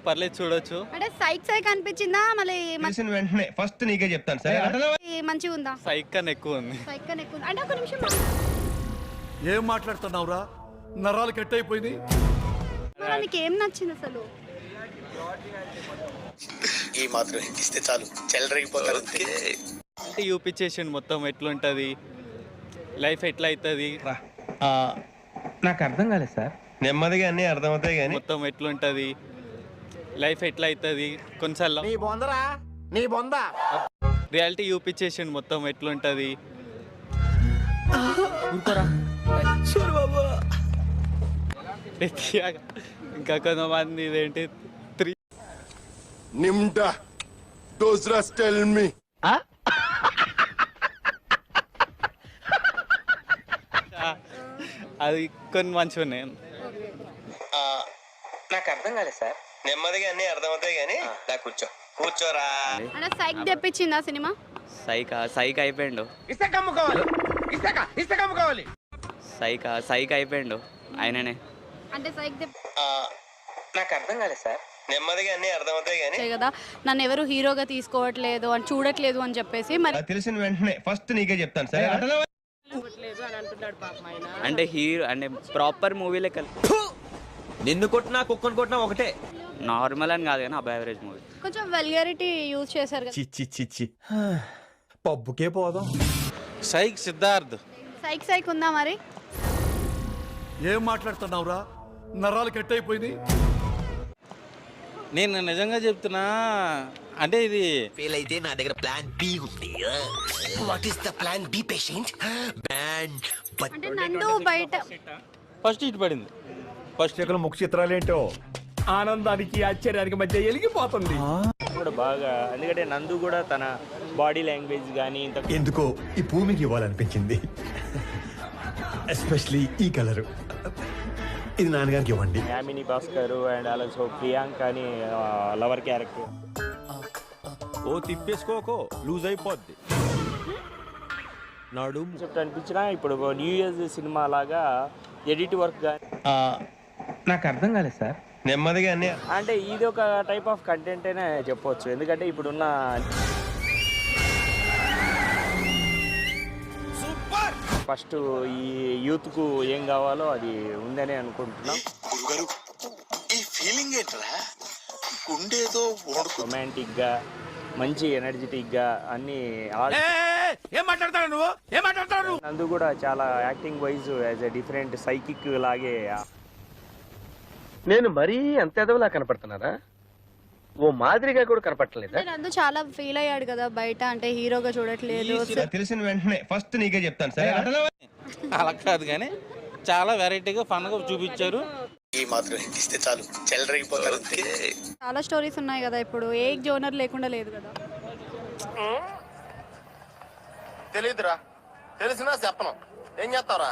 పర్లేదు చూడొచ్చు. అంటే సైక్ సైక్ అనిపించిందా మళ్ళీ తెలిసిన వెంటనే ఫస్ట్ నీకే చెప్తాను సరే. మంచిగా ఉందా? సైక్ కన్నా ఎక్కువ ఉంది. సైక్ కన్నా ఎక్కువ అంటే ఒక నిమిషం ఏం మాట్లాడుతున్నావురా? నరాలు కట్ అయిపోయింది. నీకు ఏం నచ్చింది అసలు? ఈ మాత్రం ఇస్తే చాలు చెల్లరగిపోతారు. అంటే చూపించేసిండు మొత్తం ఎట్లుంటది, లైఫ్ ఎట్లా అవుతుంది నాకు అర్థం కాలేదు సార్. నెమ్మదిగా అన్నీ అర్థమవుతాయి కానీ మొత్తం ఎట్లుంటది, లైఫ్ ఎట్లా అవుతుంది కొన్నిసార్లు రియాలిటీ చూపించేసిండు మొత్తం ఎట్లుంటది. ఇంకా కొంతమంది ఇదేంటి నిమ్డా డోస్ టెల్ మీ అది కొన్ని మంచిగా ఉన్నాయి. నాకు అర్థం కాలేదు సార్. నెమ్మదిగా అన్నీ అర్థమవుతాయి కానీ కూర్చోరా. అంటే సైక్ తెప్పించిందా సినిమా? సైక్ అయిపోయిండు. సైక్ అయిపోయిండు ఆయననే. అంటే సైక్ నాకు అర్థం కాలేదు సార్. నెమ్మదిగా అన్నీ అర్థమవుతాయి కానీ కదా నన్ను ఎవరు హీరోగా తీసుకోవట్లేదు అని చూడట్లేదు అని చెప్పేసి మరి తెలిసిన వెంటనే ఫస్ట్ నీకే చెప్తాను సరే. అంటే హీరో అంటే ప్రాపర్ మూవీ లెక్క నిన్ను కొట్టినా కుక్కను కొట్టినా ఒకటే. నార్మల్ అని కాదు కానీ అబ్ యావరేజ్ మూవీ. కొంచెం వల్గారిటీ యూజ్ చేశారు కదా. చిచ్చి చిచ్చి పబ్బుకే పోదాం. సైక్ సిద్ధార్థ్. సైక్ సైక్ ఉందా మరి? ఏం మాట్లాడుతున్నావురా? నరాలు కట్ అయిపోయింది. నేను నిజంగా చెప్తున్నా, అంటే ఇది ఫెయిల్ అయితే నా దగ్గర ప్లాన్ బి ఉంది. What is the plan B patient? Band అంటే నందు బయట ఫస్ట్ హిట్ పడింది. ఫస్ట్ ముఖ చిత్రాలేంటో ఆనందానికి ఆశ్చర్యానికి మధ్య ఎలిగిపోతుంది కూడా బాగా. ఎందుకంటే నందు కూడా తన బాడీ లాంగ్వేజ్ కానీ ఎందుకో ఈ భూమికి ఇవ్వాలనిపించింది. ఎస్పెషలీ ఈ కలరు. ఇది నాన్నగారికి ఇవ్వండి. యామిని భాస్కర్ అండ్ ఆల్సో ప్రియాంక అని లవర్ క్యారెక్టర్. ఓ తిప్పేసుకోకో లూజ్ అయిపోద్ది నాడు చెప్తా అనిపించిన ఇప్పుడు న్యూ ఇయర్ సినిమా లాగా ఎడిట్ వర్క్ కానీ నాకు అర్థం కాలేదు సార్. నెమ్మదిగా అన్నీ అంటే ఇది ఒక టైప్ ఆఫ్ కంటెంట్ అనే చెప్పవచ్చు. ఎందుకంటే ఇప్పుడున్న ఫస్ట్ ఈ యూత్ కు ఏం కావాలో అది ఉందని అనుకుంటున్నాం. గురుగారు ఈ ఫీలింగ్ ఏంట్రా? గుండేదో రొమాంటిక్ గా మంచి ఎనర్జెటిక్ గా అన్ని. ఏం మాట్లాడతావు నువ్వు? ఏం మాట్లాడతావు? నందు కూడా చాలా acting wise as a different psychic లాగే. నేను మరీ అంత ఎదవలా కనపడుతున్నారా? ఓ మాదిరిగా కూడా కనపడలేదా? నందు చాలా ఫీల్ అయ్యాడు కదా బయట, అంటే హీరోగా చూడట్లేదు. తెలిసిన వెంటనే ఫస్ట్ నీకే చెప్తాను సరే. అలా కాదు కానీ చాలా వెరైటీగా ఫన్ గా చూపించారు. ఈ మాత్రం ఇస్తే చాలు చెల్లరగిపోతారు. చాలా స్టోరీస్ ఉన్నాయి కదా, ఇప్పుడు ఏ జోనర్ లేకుండా లేదు కదా. తెలీదురా, తెలిసినా చెప్పను. ఏం చేస్తావురా?